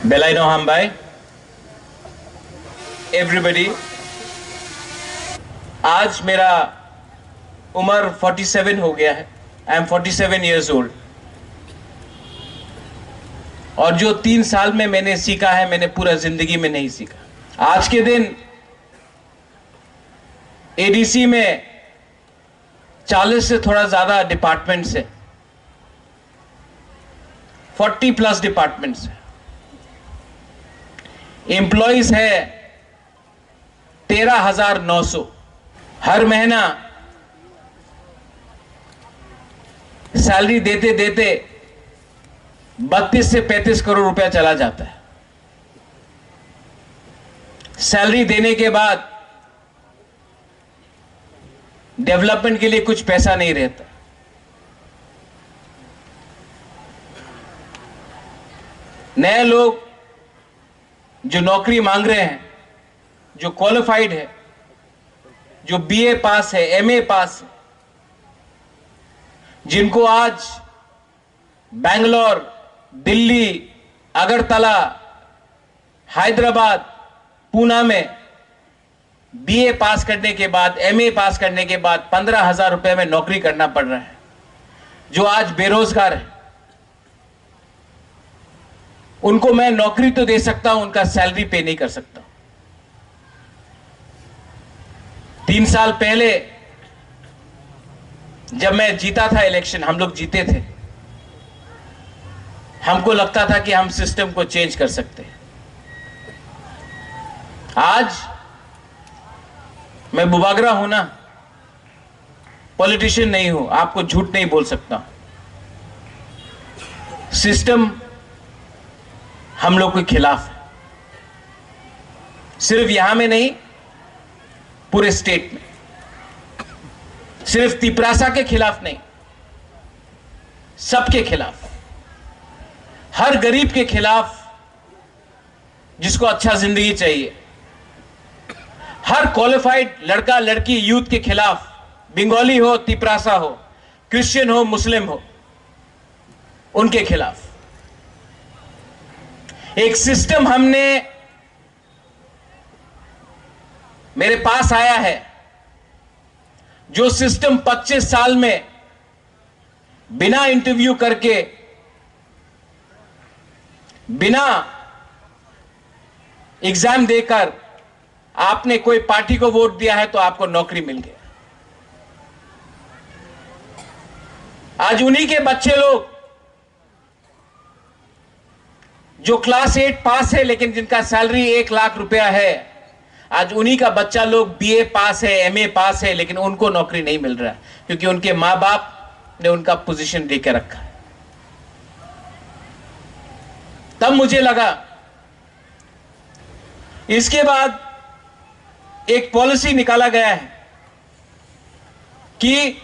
Belai Noham Bhai, everybody, आज मेरा उम्र 47 हो गया है। I am 47 years old। और जो 3 साल में मैंने सीखा है, मैंने पूरा जिंदगी में नहीं सीखा। आज के दिन एडीसी में 40 से थोड़ा ज्यादा डिपार्टमेंट्स है, 40+ डिपार्टमेंट्स है, एम्प्लॉइज है 13,900। हर महीना सैलरी देते देते 32 से 35 करोड़ रुपया चला जाता है। सैलरी देने के बाद डेवलपमेंट के लिए कुछ पैसा नहीं रहता। नए लोग जो नौकरी मांग रहे हैं, जो क्वालिफाइड है, जो बीए पास है, एमए पास है, जिनको आज बैंगलोर, दिल्ली, अगरतला, हैदराबाद, पूना में बीए पास करने के बाद, एमए पास करने के बाद 15,000 रुपए में नौकरी करना पड़ रहा है, जो आज बेरोजगार है, उनको मैं नौकरी तो दे सकता हूं, उनका सैलरी पे नहीं कर सकता। 3 साल पहले जब मैं जीता था इलेक्शन, हम लोग जीते थे, हमको लगता था कि हम सिस्टम को चेंज कर सकते हैं। आज मैं बुबागरा हूं ना, पॉलिटिशियन नहीं हूं, आपको झूठ नहीं बोल सकता। सिस्टम हम लोग के खिलाफ है, सिर्फ यहां में नहीं, पूरे स्टेट में। सिर्फ तिपरासा के खिलाफ नहीं, सबके खिलाफ, हर गरीब के खिलाफ जिसको अच्छा जिंदगी चाहिए, हर क्वालिफाइड लड़का लड़की यूथ के खिलाफ, बंगाली हो, तिपरासा हो, क्रिश्चियन हो, मुस्लिम हो, उनके खिलाफ एक सिस्टम हमने मेरे पास आया है, जो सिस्टम 25 साल में बिना इंटरव्यू करके, बिना एग्जाम देकर आपने कोई पार्टी को वोट दिया है तो आपको नौकरी मिल गया। आज उन्हीं के बच्चे लोग जो क्लास 8 पास है लेकिन जिनका सैलरी 1 लाख रुपया है, आज उन्हीं का बच्चा लोग बीए पास है, एमए पास है, लेकिन उनको नौकरी नहीं मिल रहा है क्योंकि उनके मां बाप ने उनका पोजीशन देकर रखा है। तब मुझे लगा, इसके बाद एक पॉलिसी निकाला गया है कि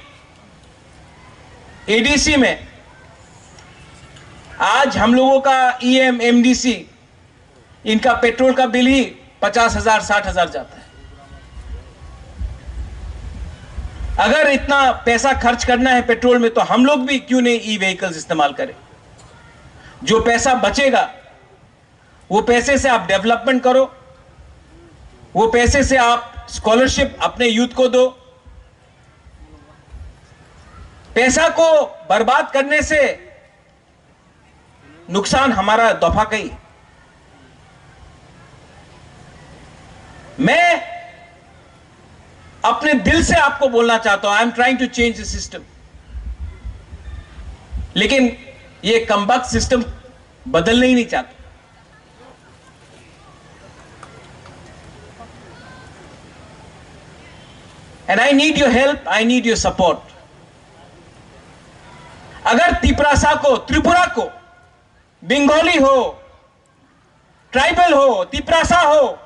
एडीसी में आज हम लोगों का ईएम, एमडीसी, इनका पेट्रोल का बिल ही 50,000 60,000 जाता है। अगर इतना पैसा खर्च करना है पेट्रोल में, तो हम लोग भी क्यों नहीं ई व्हीकल्स इस्तेमाल करें? जो पैसा बचेगा वो पैसे से आप डेवलपमेंट करो, वो पैसे से आप स्कॉलरशिप अपने यूथ को दो। पैसा को बर्बाद करने से नुकसान हमारा दफा कई। मैं अपने दिल से आपको बोलना चाहता हूं, I am trying to change the system, लेकिन ये कमबख्त सिस्टम बदलना ही नहीं चाहता। And I need your help, I need your support. अगर तिपरासा को, त्रिपुरा को, बंगाली हो, ट्राइबल हो, तिपरासा हो,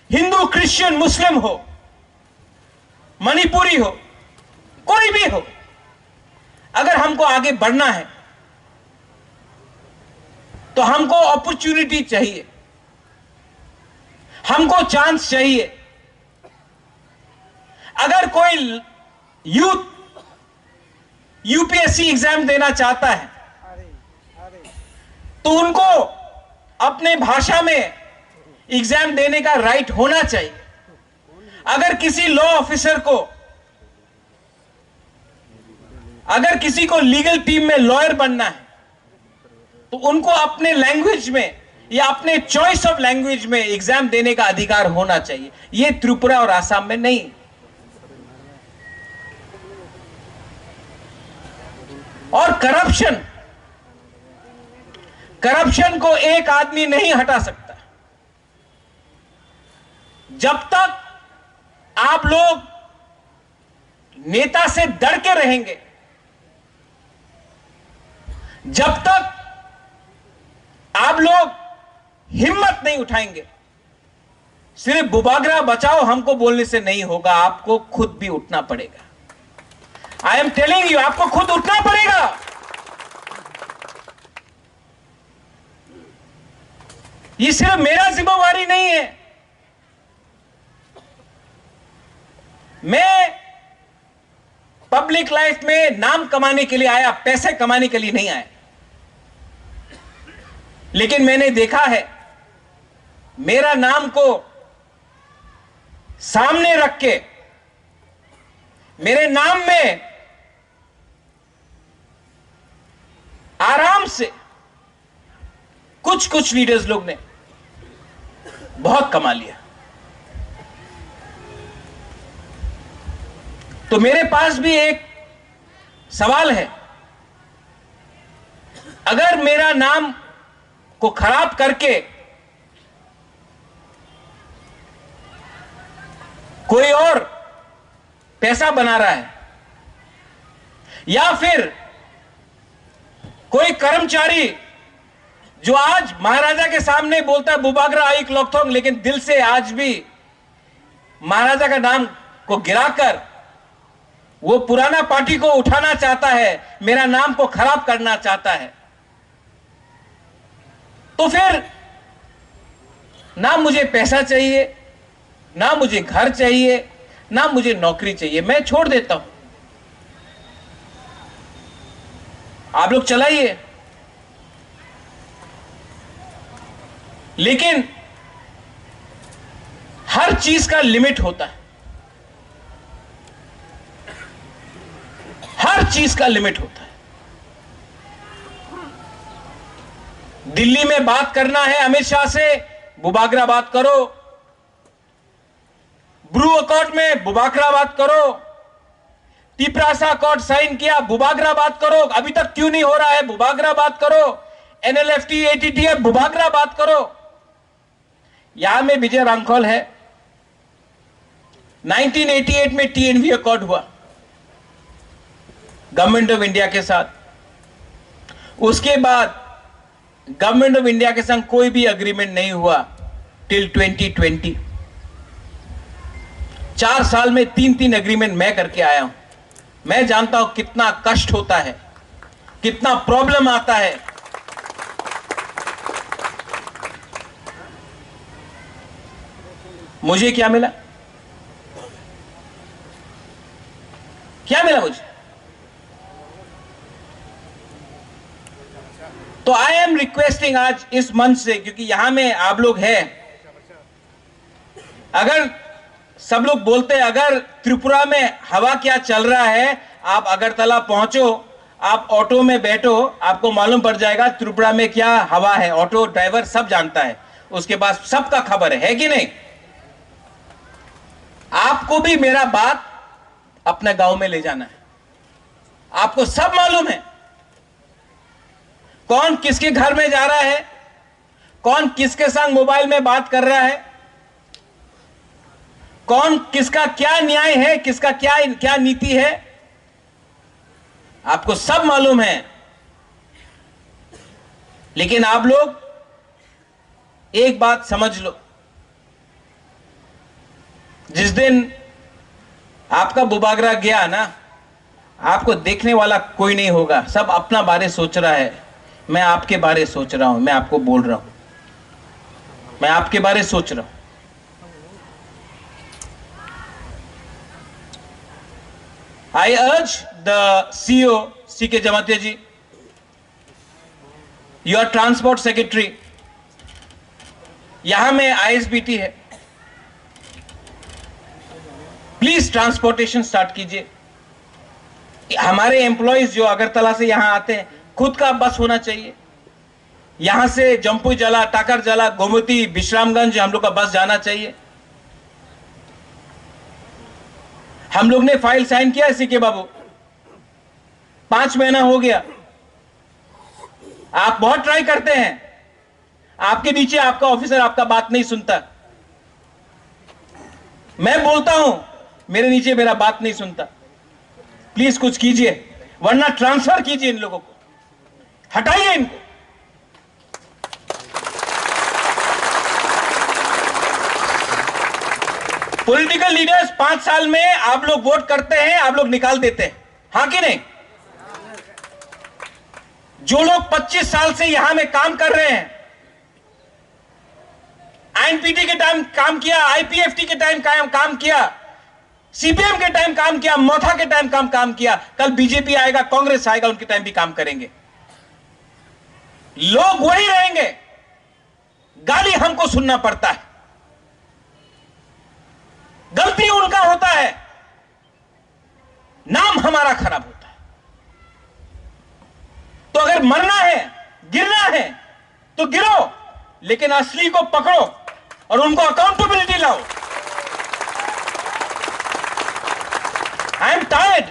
हिंदू, क्रिश्चियन, मुस्लिम हो, मणिपुरी हो, कोई भी हो, अगर हमको आगे बढ़ना है तो हमको अपॉर्चुनिटी चाहिए, हमको चांस चाहिए। अगर कोई यूथ यूपीएससी एग्जाम देना चाहता है तो उनको अपने भाषा में एग्जाम देने का राइट होना चाहिए। अगर किसी लॉ ऑफिसर को, अगर किसी को लीगल टीम में लॉयर बनना है तो उनको अपने लैंग्वेज में या अपने चॉइस ऑफ लैंग्वेज में एग्जाम देने का अधिकार होना चाहिए। यह त्रिपुरा और आसाम में नहीं। और करप्शन को एक आदमी नहीं हटा सकता। जब तक आप लोग नेता से डर के रहेंगे, जब तक आप लोग हिम्मत नहीं उठाएंगे, सिर्फ बुबागरा बचाओ हमको बोलने से नहीं होगा, आपको खुद भी उठना पड़ेगा। आई एम टेलिंग यू, आपको खुद उठना पड़ेगा। ये सिर्फ मेरा जिम्मेवारी नहीं है। मैं पब्लिक लाइफ में नाम कमाने के लिए आया, पैसे कमाने के लिए नहीं आया। लेकिन मैंने देखा है, मेरा नाम को सामने रख के, मेरे नाम में आराम से कुछ लीडर्स लोग ने बहुत कमा लिया। तो मेरे पास भी एक सवाल है, अगर मेरा नाम को खराब करके कोई और पैसा बना रहा है, या फिर कोई कर्मचारी जो आज महाराजा के सामने बोलता है बुबागरा आइक लोकथोंग, लेकिन दिल से आज भी महाराजा का नाम को गिराकर वो पुराना पार्टी को उठाना चाहता है, मेरा नाम को खराब करना चाहता है, तो फिर ना मुझे पैसा चाहिए, ना मुझे घर चाहिए, ना मुझे नौकरी चाहिए, मैं छोड़ देता हूं। आप लोग चलाइए। लेकिन हर चीज का लिमिट होता है, हर चीज का लिमिट होता है। दिल्ली में बात करना है अमित शाह से, बुबागरा बात करो। ब्रू अकॉर्ड में बुबागरा बात करो। तिपरासा अकॉर्ड साइन किया, बुबागरा बात करो। अभी तक क्यों नहीं हो रहा है, बुबागरा बात करो। एनएलएफटी एटीटी है, बुबागरा बात करो। यहां में विजय रामखोल है। 1988 में टीएनवी अकॉर्ड हुआ गवर्नमेंट ऑफ इंडिया के साथ। उसके बाद गवर्नमेंट ऑफ इंडिया के संग कोई भी एग्रीमेंट नहीं हुआ टिल 2020। 4 साल में 3 एग्रीमेंट मैं करके आया हूं। मैं जानता हूं कितना कष्ट होता है, कितना प्रॉब्लम आता है। मुझे क्या मिला, क्या मिला मुझे? तो आई एम रिक्वेस्टिंग आज इस मंच से, क्योंकि यहां में आप लोग हैं, अगर सब लोग बोलते हैं अगर त्रिपुरा में हवा क्या चल रहा है, आप अगरतला पहुंचो, आप ऑटो में बैठो, आपको मालूम पड़ जाएगा त्रिपुरा में क्या हवा है। ऑटो ड्राइवर सब जानता है, उसके पास सबका खबर है कि नहीं? आपको भी मेरा बात अपने गांव में ले जाना है। आपको सब मालूम है कौन किसके घर में जा रहा है, कौन किसके संग मोबाइल में बात कर रहा है, कौन किसका क्या न्याय है, किसका क्या नीति है, आपको सब मालूम है। लेकिन आप लोग एक बात समझ लो, जिस दिन आपका बुबागरा गया ना, आपको देखने वाला कोई नहीं होगा। सब अपना बारे सोच रहा है। मैं आपके बारे सोच रहा हूं, मैं आपको बोल रहा हूं, मैं आपके बारे सोच रहा हूं। I urge the CEO, C.K. Jamatia ji, your transport secretary, यहां में आईएसबीटी है, प्लीज ट्रांसपोर्टेशन स्टार्ट कीजिए। हमारे एम्प्लॉइज जो अगरतला से यहां आते हैं, खुद का बस होना चाहिए। यहां से जम्पू जला, टाकर जला, गोमती, विश्रामगंज हम लोग का बस जाना चाहिए। हम लोग ने फाइल साइन किया सीके बाबू, 5 महीना हो गया। आप बहुत ट्राई करते हैं, आपके नीचे आपका ऑफिसर आपका बात नहीं सुनता। मैं बोलता हूं, मेरे नीचे मेरा बात नहीं सुनता। प्लीज कुछ कीजिए, वरना ट्रांसफर कीजिए इन लोगों को, हटाइए इनको। पॉलिटिकल लीडर्स 5 साल में आप लोग वोट करते हैं, आप लोग निकाल देते हैं, हां कि नहीं? जो लोग 25 साल से यहां में काम कर रहे हैं, आईएनपीटी के टाइम काम किया, आईपीएफटी के टाइम काम किया, सीपीएम के टाइम काम किया, मोथा के टाइम काम किया, कल बीजेपी आएगा, कांग्रेस आएगा, उनके टाइम भी काम करेंगे। लोग वही रहेंगे, गाली हमको सुनना पड़ता है, गलती उनका होता है, नाम हमारा खराब होता है। तो अगर मरना है, गिरना है तो गिरो, लेकिन असली को पकड़ो और उनको अकाउंटेबिलिटी लाओ। आई एम टायर्ड,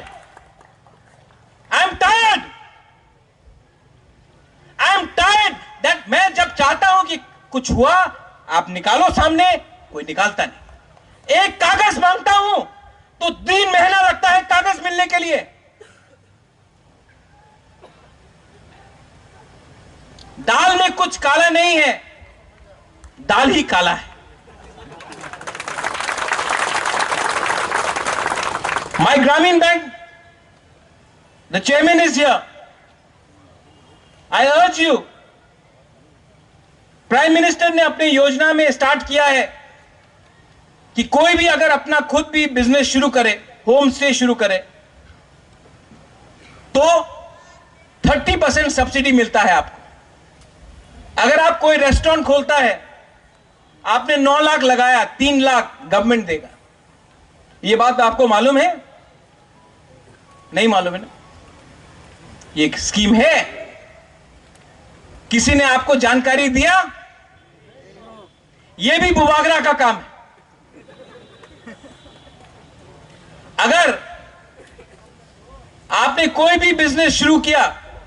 दैट मैं जब चाहता हूं कि कुछ हुआ, आप निकालो सामने, कोई निकालता नहीं। एक कागज मांगता हूं तो 3 महीना लगता है कागज मिलने के लिए। दाल में कुछ काला नहीं है, दाल ही काला है। My Grameen Bank, the chairman is here. I urge you, prime minister ने अपनी योजना में स्टार्ट किया है कि कोई भी अगर अपना खुद भी बिजनेस शुरू करे, होम स्टे शुरू करे, तो 30% सब्सिडी मिलता है आपको। अगर आप कोई रेस्टोरेंट खोलता है, आपने 9 लाख लगाया, 3 लाख गवर्नमेंट देगा। यह बात आपको मालूम है? नहीं मालूम है ना? ये एक स्कीम है, किसी ने आपको जानकारी दिया? यह भी बुवागरा का काम है। अगर आपने कोई भी बिजनेस शुरू किया,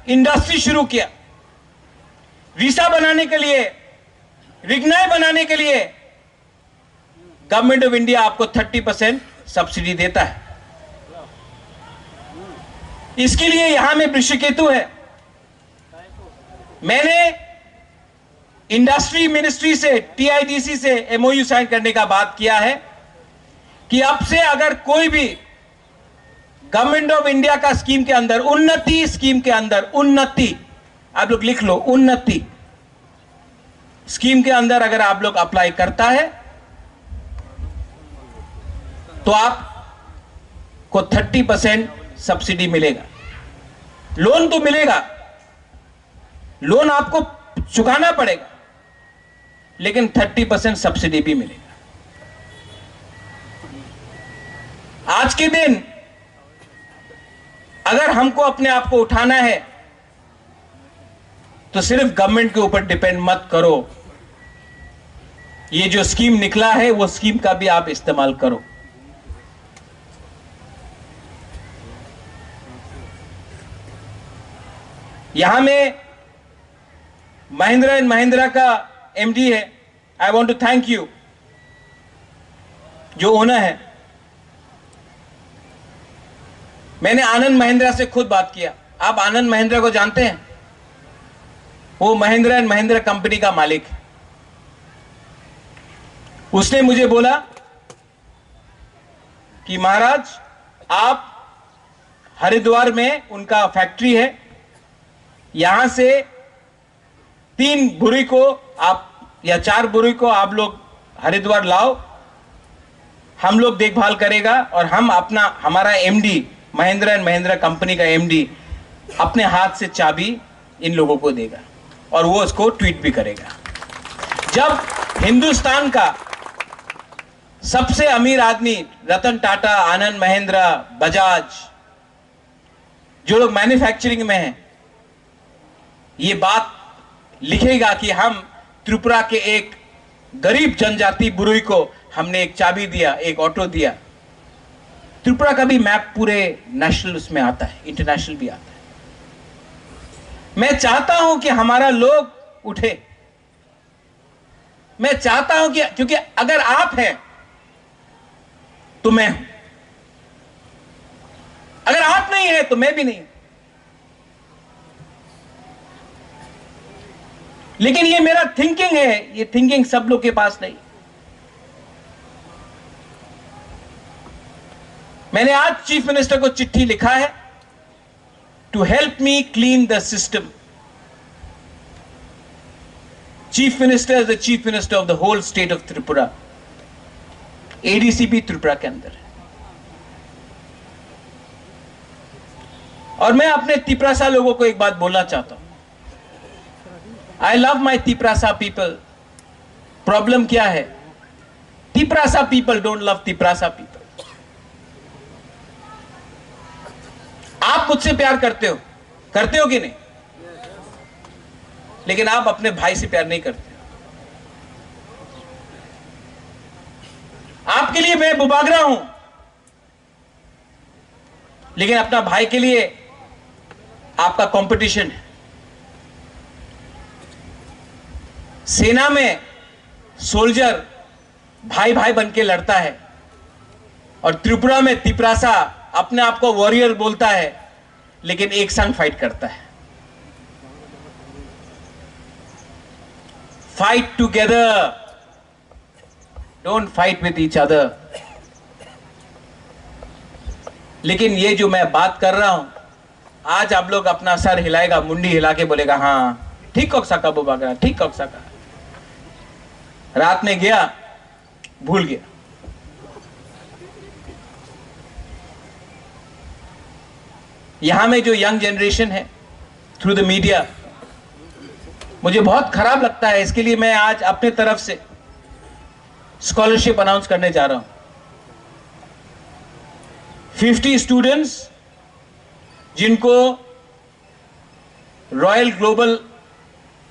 इंडस्ट्री शुरू किया, वीसा बनाने के लिए, रिग्नाई बनाने के लिए, गवर्नमेंट ऑफ इंडिया आपको 30% सब्सिडी देता है। इसके लिए यहां में वृषकेतु है। मैंने इंडस्ट्री मिनिस्ट्री से, टीआईडीसी से एमओयू साइन करने का बात किया है कि अब से अगर कोई भी गवर्नमेंट ऑफ इंडिया का स्कीम के अंदर, उन्नति स्कीम के अंदर, उन्नति आप लोग लिख लो, उन्नति स्कीम के अंदर अगर आप लोग अप्लाई करता है तो आपको 30% सब्सिडी मिलेगा। लोन तो मिलेगा, लोन आपको चुकाना पड़ेगा, लेकिन 30% सब्सिडी भी मिलेगा। आज के दिन अगर हमको अपने आप को उठाना है तो सिर्फ गवर्नमेंट के ऊपर डिपेंड मत करो। ये जो स्कीम निकला है वो स्कीम का भी आप इस्तेमाल करो। यहां में महिंद्रा एंड महिंद्रा का एमडी है, I want to thank you, जो ओनर है। मैंने आनंद महिंद्रा से खुद बात किया। आप आनंद महिंद्रा को जानते हैं? वो महिंद्रा एंड महिंद्रा कंपनी का मालिक है। उसने मुझे बोला कि महाराज, आप हरिद्वार में उनका फैक्ट्री है, यहां से 3 बुरी को आप या 4 बुरी को आप लोग हरिद्वार लाओ, हम लोग देखभाल करेगा और हम हमारा MD, Mahindra and Mahindra company का एमडी अपने हाथ से चाबी इन लोगों को देगा और वो उसको ट्वीट भी करेगा। जब हिंदुस्तान का सबसे अमीर आदमी रतन टाटा, आनंद महिंद्रा, बजाज, जो लोग मैन्युफैक्चरिंग में हैं, ये बात लिखेगा कि हम त्रिपुरा के एक गरीब जनजाति बुरुई को हमने एक चाबी दिया, एक ऑटो दिया। त्रिपुरा का भी मैप पूरे नेशनल उसमें आता है, इंटरनेशनल भी आता है। मैं चाहता हूं कि हमारा लोग उठे। मैं चाहता हूं कि, क्योंकि अगर आप हैं तो मैं हूं, अगर आप नहीं हैं तो मैं भी नहीं। लेकिन ये मेरा थिंकिंग है, ये थिंकिंग सब लोग के पास नहीं। मैंने आज चीफ मिनिस्टर को चिट्ठी लिखा है to help me clean the system. Chief minister is the chief minister of the whole state of Tripura. ADC भी त्रिपुरा के अंदर है। और मैं अपने तिपरासा लोगों को एक बात बोलना चाहता हूं। I love my Tiprasa people. Problem क्या है? Tiprasa people don't love Tiprasa people. आप मुझसे प्यार करते हो कि नहीं? लेकिन आप अपने भाई से प्यार नहीं करते। आपके लिए मैं बुबागरा हूं, लेकिन अपना भाई के लिए आपका कंपटीशन है। सेना में सोल्जर भाई भाई बन के लड़ता है, और त्रिपुरा में तिपरासा अपने आप को वॉरियर बोलता है, लेकिन एक संग फाइट करता है। Fight together, don't fight with each other. लेकिन ये जो मैं बात कर रहा हूं, आज आप लोग अपना सर हिलाएगा, मुंडी हिला के बोलेगा हाँ ठीक कॉक सका बुबागरा, ठीक कॉक सका। रात में गया, भूल गया। यहां में जो यंग जनरेशन है, थ्रू द मीडिया, मुझे बहुत खराब लगता है। इसके लिए मैं आज अपने तरफ से स्कॉलरशिप अनाउंस करने जा रहा हूं। 50 स्टूडेंट्स जिनको रॉयल ग्लोबल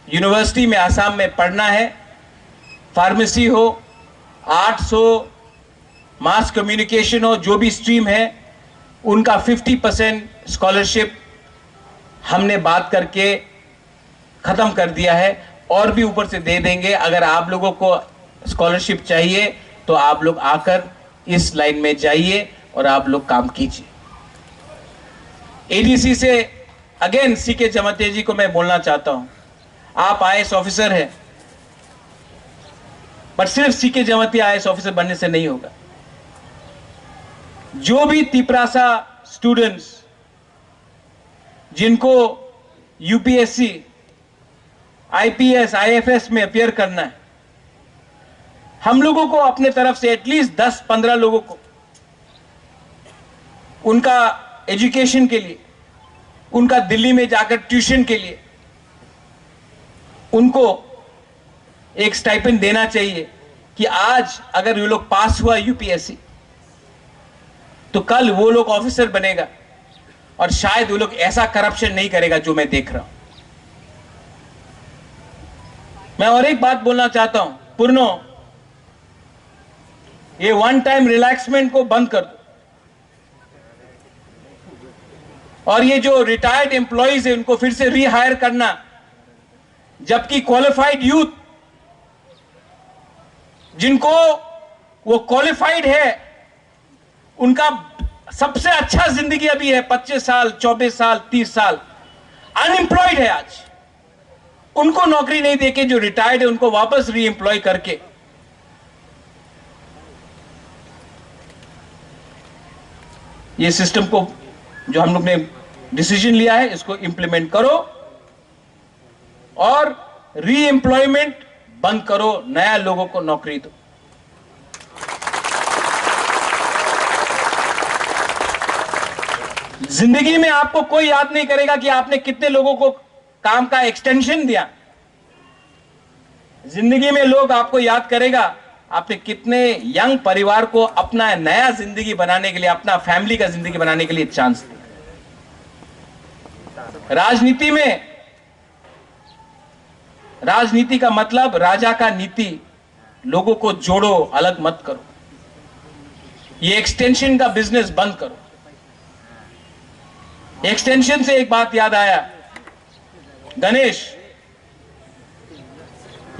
यूनिवर्सिटी में आसाम में पढ़ना है, फार्मेसी हो, आर्ट्स हो, मास कम्युनिकेशन हो, जो भी स्ट्रीम है, उनका 50% स्कॉलरशिप हमने बात करके खत्म कर दिया है, और भी ऊपर से दे देंगे। अगर आप लोगों को स्कॉलरशिप चाहिए तो आप लोग आकर इस लाइन में जाइए और आप लोग काम कीजिए। एडीसी से अगेन सीके जमतिया जी को मैं बोलना चाहता हूं, आप आईएएस ऑफिसर हैं, पर सिर्फ सीके जमतिया आईएएस ऑफिसर बनने से नहीं होगा। जो भी तिपरासा स्टूडेंट्स जिनको यूपीएससी, आईपीएस, आईएफएस में अपियर करना है, हम लोगों को अपने तरफ से एटलीस्ट 10-15 लोगों को उनका एजुकेशन के लिए, उनका दिल्ली में जाकर ट्यूशन के लिए उनको एक स्टाइपेंड देना चाहिए कि आज अगर ये लोग पास हुआ यूपीएससी, तो कल वो लोग ऑफिसर बनेगा, और शायद वो लोग ऐसा करप्शन नहीं करेगा जो मैं देख रहा हूं। मैं और एक बात बोलना चाहता हूं, पूर्णो, ये वन टाइम रिलैक्समेंट को बंद कर दो, और ये जो रिटायर्ड एम्प्लॉइज है उनको फिर से रीहायर करना, जबकि क्वालिफाइड यूथ जिनको वो क्वालिफाइड है, उनका सबसे अच्छा जिंदगी अभी है 25 साल, 24 साल, 30 साल, अनएम्प्लॉयड है आज। उनको नौकरी नहीं देके जो रिटायर्ड है उनको वापस री एम्प्लॉय करके ये सिस्टम को जो हम लोग ने डिसीजन लिया है इसको इंप्लीमेंट करो और री एम्प्लॉयमेंट बंद करो, नया लोगों को नौकरी दो। जिंदगी में आपको कोई याद नहीं करेगा कि आपने कितने लोगों को काम का एक्सटेंशन दिया, जिंदगी में लोग आपको याद करेगा आपने कितने यंग परिवार को अपना नया जिंदगी बनाने के लिए, अपना फैमिली का जिंदगी बनाने के लिए चांस दिया। राजनीति का मतलब राजा का नीति, लोगों को जोड़ो, अलग मत करो। ये एक्सटेंशन का बिजनेस बंद करो। एक्सटेंशन से एक बात याद आया, गणेश,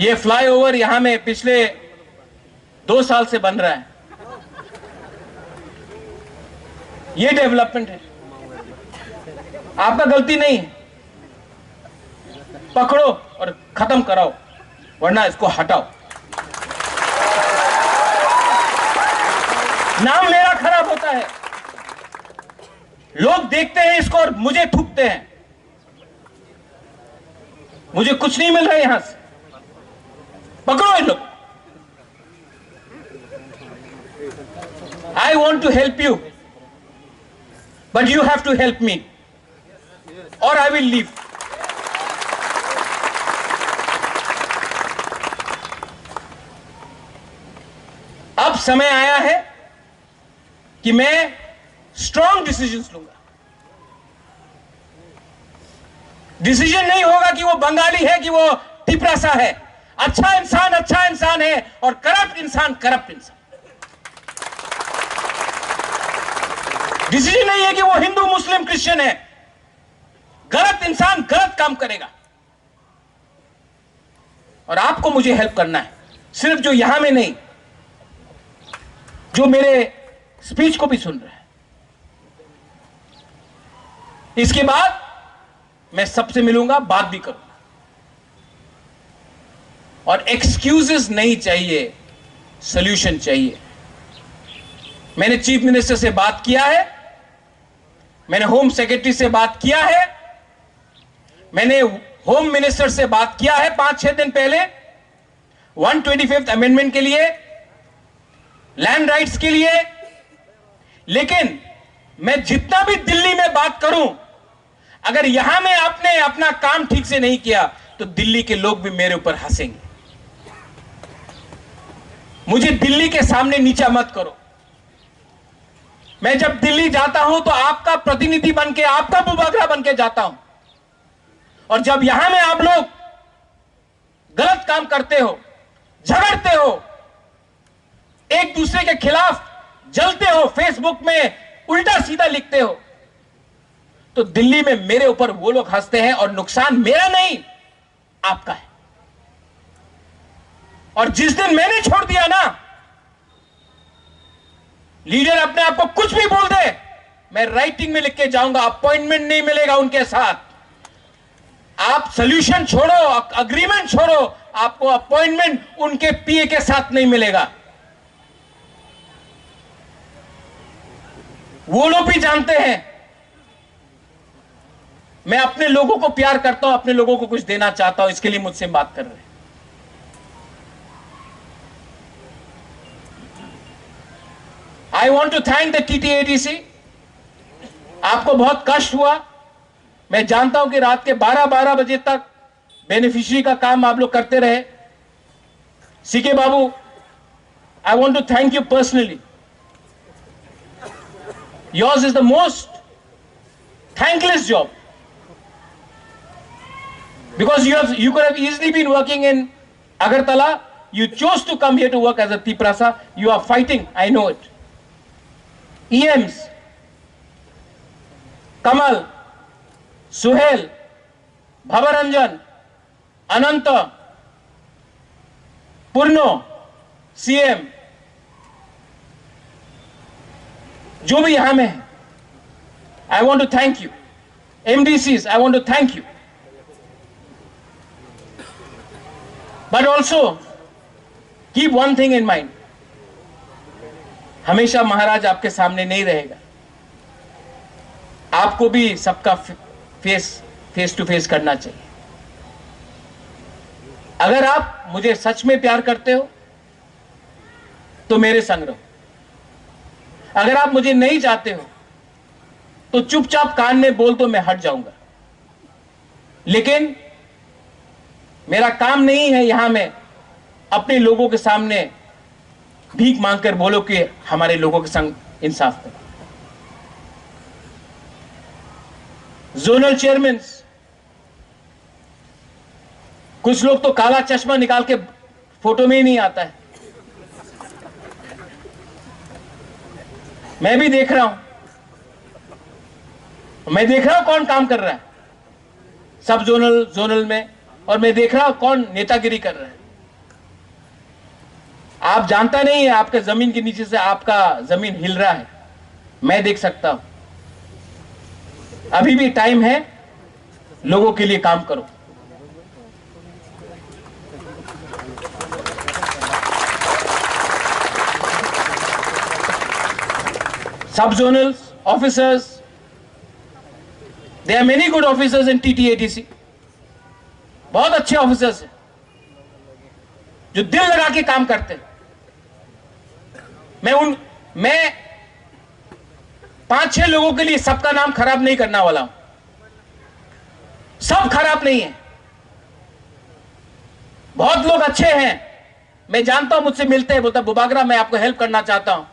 ये फ्लाईओवर यहां में पिछले 2 साल से बन रहा है। ये डेवलपमेंट है, आपका गलती नहीं है। पकड़ो और खत्म कराओ, वरना इसको हटाओ। नाम मेरा खराब होता है, लोग देखते हैं इसको और मुझे थूकते हैं। मुझे कुछ नहीं मिल रहा है यहां से। पकड़ो इन लोग। I want to help you, but you have to help me, or I will leave. अब समय आया है कि मैं स्ट्रॉन्ग डिसीजंस लूंगा। डिसीजन नहीं होगा कि वो बंगाली है कि वो टिपरासा है। अच्छा इंसान है और करप्ट इंसान करप्ट इंसान। डिसीजन नहीं है कि वो हिंदू मुस्लिम क्रिश्चियन है। गलत इंसान गलत काम करेगा। और आपको मुझे हेल्प करना है, सिर्फ जो यहां में नहीं, जो मेरे स्पीच को भी सुन रहे हैं। इसके बाद मैं सबसे मिलूंगा, बात भी करूंगा। और एक्सक्यूजेस नहीं चाहिए, सॉल्यूशन चाहिए। मैंने चीफ मिनिस्टर से बात किया है, मैंने होम सेक्रेटरी से बात किया है, मैंने होम मिनिस्टर से बात किया है 5-6 दिन पहले 125th अमेंडमेंट के लिए, लैंड राइट्स के लिए। लेकिन मैं जितना भी दिल्ली में बात करूं, अगर यहां में आपने अपना काम ठीक से नहीं किया तो दिल्ली के लोग भी मेरे ऊपर हंसेंगे। मुझे दिल्ली के सामने नीचा मत करो। मैं जब दिल्ली जाता हूं तो आपका प्रतिनिधि बनके, आपका बुबागरा बनके जाता हूं। और जब यहां में आप लोग गलत काम करते हो, झगड़ते हो, एक दूसरे के खिलाफ जलते हो, फेसबुक में उल्टा सीधा लिखते हो, तो दिल्ली में मेरे ऊपर वो लोग हंसते हैं और नुकसान मेरा नहीं, आपका है। और जिस दिन मैंने छोड़ दिया ना, लीडर अपने आप को कुछ भी बोल दे, मैं राइटिंग में लिख के जाऊंगा, अपॉइंटमेंट नहीं मिलेगा उनके साथ। आप सॉल्यूशन छोड़ो, अग्रीमेंट छोड़ो, आपको अपॉइंटमेंट उनके पीए के साथ नहीं मिलेगा। वो लोग भी जानते हैं मैं अपने लोगों को प्यार करता हूं, अपने लोगों को कुछ देना चाहता हूं, इसके लिए मुझसे बात कर रहे हैं। I want to thank the TTADC। आपको बहुत कष्ट हुआ, मैं जानता हूं कि रात के 12-12 बजे तक बेनिफिशियरी का काम आप लोग करते रहे। CK Babu, I want to thank you personally। Yours is the most thankless job, because you could have easily been working in Agartala. You chose to come here to work as a Tiprasa. You are fighting, I know it। EMs, Kamal, Suhail, Bhavaranjan, Ananta, Purno, CM, जो भी यहां में है, I want to thank you। MDCs, I want to thank you। But also keep one thing in mind, हमेशा महाराज आपके सामने नहीं रहेगा। आपको भी सबका फेस टू फेस करना चाहिए। अगर आप मुझे सच में प्यार करते हो तो मेरे संग रहो। अगर आप मुझे नहीं चाहते हो तो चुपचाप कान में बोल दो, मैं हट जाऊंगा। लेकिन मेरा काम नहीं है यहां में अपने लोगों के सामने भीख मांगकर बोलो कि हमारे लोगों के संग इंसाफ करो। जोनल चेयरमैन, कुछ लोग तो काला चश्मा निकाल के फोटो में ही नहीं आता है। मैं भी देख रहा हूं, मैं देख रहा हूं कौन काम कर रहा है सब जोनल में, और मैं देख रहा हूं कौन नेतागिरी कर रहा है। आप जानता नहीं है, आपके जमीन के नीचे से आपका जमीन हिल रहा है, मैं देख सकता हूं। अभी भी टाइम है, लोगों के लिए काम करो। सब zonal officers, there are many good officers in TTATC, बहुत अच्छे ऑफिसर्स हैं जो दिल लगा के काम करते हैं। मैं 5-6 लोगों के लिए सबका नाम खराब नहीं करना वाला हूं, सब खराब नहीं है, बहुत लोग अच्छे हैं। मैं जानता हूं, मुझसे मिलते हैं, बोलता बुबागरा मैं आपको हेल्प करना चाहता हूं,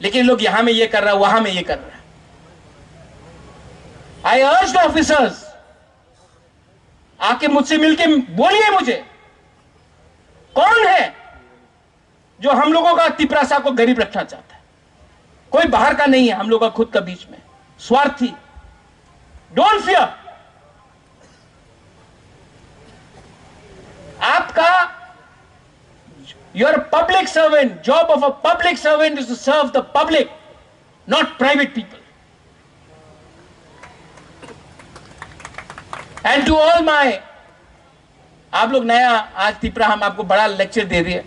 लेकिन लोग यहां में ये कर रहा है, वहां में ये कर रहा है। आई अर्ज द ऑफिसर्स, आके मुझसे मिलके बोलिए मुझे कौन है जो हम लोगों का तिपरासा को गरीब रखना चाहता है। कोई बाहर का नहीं है, हम लोग का खुद का बीच में स्वार्थी। Don't fear. आपका your public servant, job of a public servant is to serve the public, not private people. And to all my, आप लोग नया आज तिपरा हम आपको बड़ा लेक्चर दे दिए,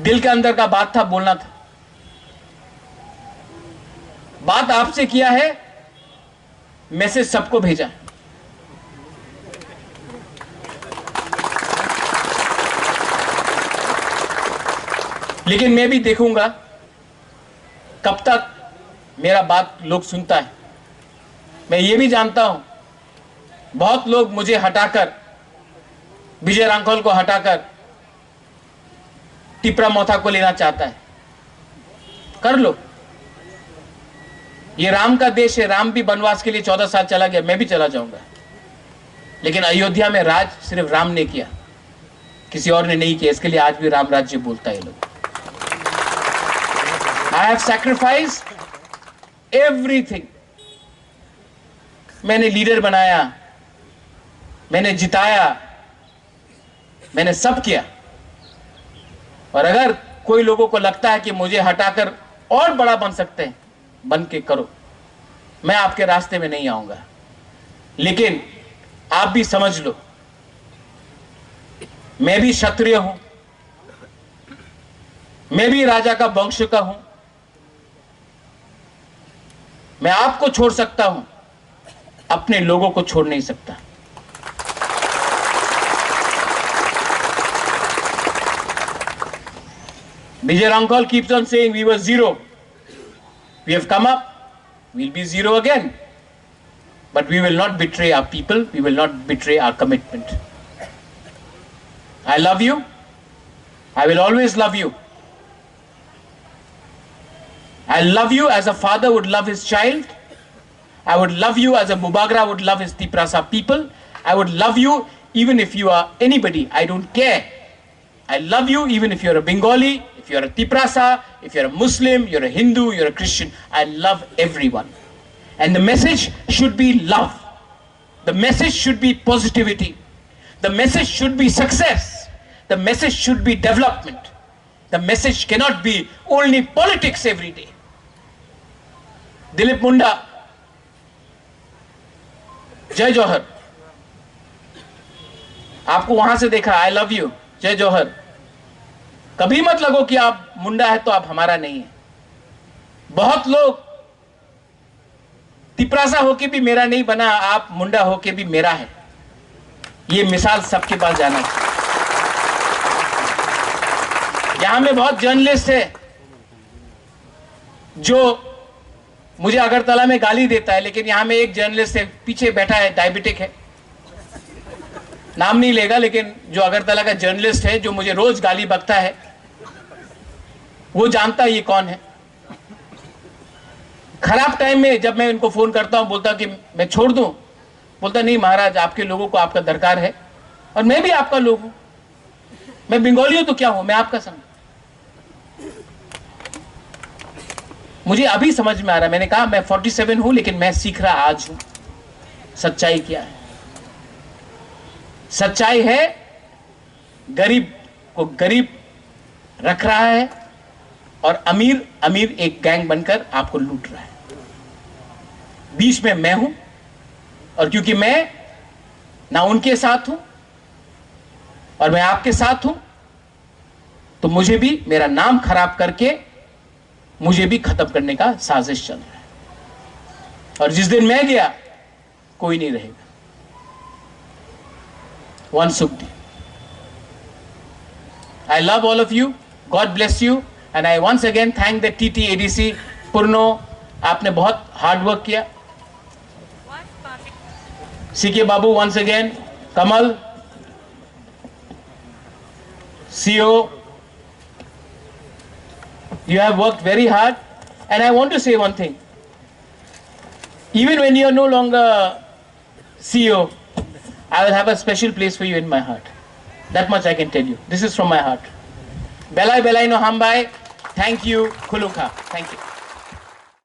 दिल के अंदर का बात था, बोलना था, बात आपसे किया है, मैसेज सबको भेजा। लेकिन मैं भी देखूंगा कब तक मेरा बात लोग सुनता है। मैं ये भी जानता हूं बहुत लोग मुझे हटाकर, विजय रांखल को हटाकर टिपरा मोथा को लेना चाहता है। कर लो, ये राम का देश है, राम भी वनवास के लिए 14 साल चला गया, मैं भी चला जाऊंगा। लेकिन अयोध्या में राज सिर्फ राम ने किया, किसी और ने नहीं किया, इसके लिए आज भी राम राज्य बोलता है लोग। I have sacrificed everything. मैंने लीडर बनाया, मैंने जिताया, मैंने सब किया। और अगर कोई लोगों को लगता है कि मुझे हटाकर और बड़ा बन सकते हैं, बन के करो, मैं आपके रास्ते में नहीं आऊंगा। लेकिन आप भी समझ लो, मैं भी क्षत्रिय हूं, मैं भी राजा का वंश का हूं। मैं आपको छोड़ सकता हूं, अपने लोगों को छोड़ नहीं सकता। Vijay Rankal keeps on saying we were zero. We have come up, we'll be zero again. But we will not betray our people, we will not betray our commitment. I love you. I will always love you. I love you as a father would love his child. I would love you as a Bubagra would love his Tiprasa people. I would love you even if you are anybody. I don't care. I love you even if you're a Bengali, if you're a Tiprasa, if you're a Muslim, you're a Hindu, you're a Christian. I love everyone. And the message should be love. The message should be positivity. The message should be success. The message should be development. The message cannot be only politics every day. Dilip Munda, जय जौहर। आपको वहां से देखा, I love you, जय जौहर। कभी मत लगो कि आप मुंडा है तो आप हमारा नहीं है। बहुत लोग तिपरासा होके भी मेरा नहीं बना, आप मुंडा होके भी मेरा है। ये मिसाल सबके पास जाना चाहिए। यहां में बहुत जर्नलिस्ट है जो मुझे अगरतला में गाली देता है, लेकिन यहां में एक जर्नलिस्ट है, पीछे बैठा है, डायबिटिक है, नाम नहीं लेगा, लेकिन जो अगरतला का जर्नलिस्ट है जो मुझे रोज गाली बकता है, वो जानता है ये कौन है। खराब टाइम में जब मैं इनको फोन करता हूं, बोलता कि मैं छोड़ दूं, बोलता नहीं महाराज, आपके लोगों को आपका दरकार है और मैं भी आपका लोग हूं। मैं बंगाली हूं तो क्या हूं, मैं आपका संग। मुझे अभी समझ में आ रहा है, मैंने कहा मैं 47 हूं लेकिन मैं सीख रहा आज हूं सच्चाई क्या है। सच्चाई है गरीब को गरीब रख रहा है और अमीर अमीर एक गैंग बनकर आपको लूट रहा है। बीच में मैं हूं और क्योंकि मैं ना उनके साथ हूं और मैं आपके साथ हूं, तो मुझे भी मेरा नाम खराब करके मुझे भी खत्म करने का साजिश चल रहा है। और जिस दिन मैं गया कोई नहीं रहेगा। One Sukti. I love all of you. God bless you. And I once again thank the TTADC Purno. आपने बहुत हार्ड वर्क किया। CK Babu once again. Kamal, CEO. You have worked very hard. And I want to say one thing. Even when you are no longer CEO, I will have a special place for you in my heart. That much I can tell you. This is from my heart. Belai Belai no Hambai. Thank you, Khuluka. Thank you.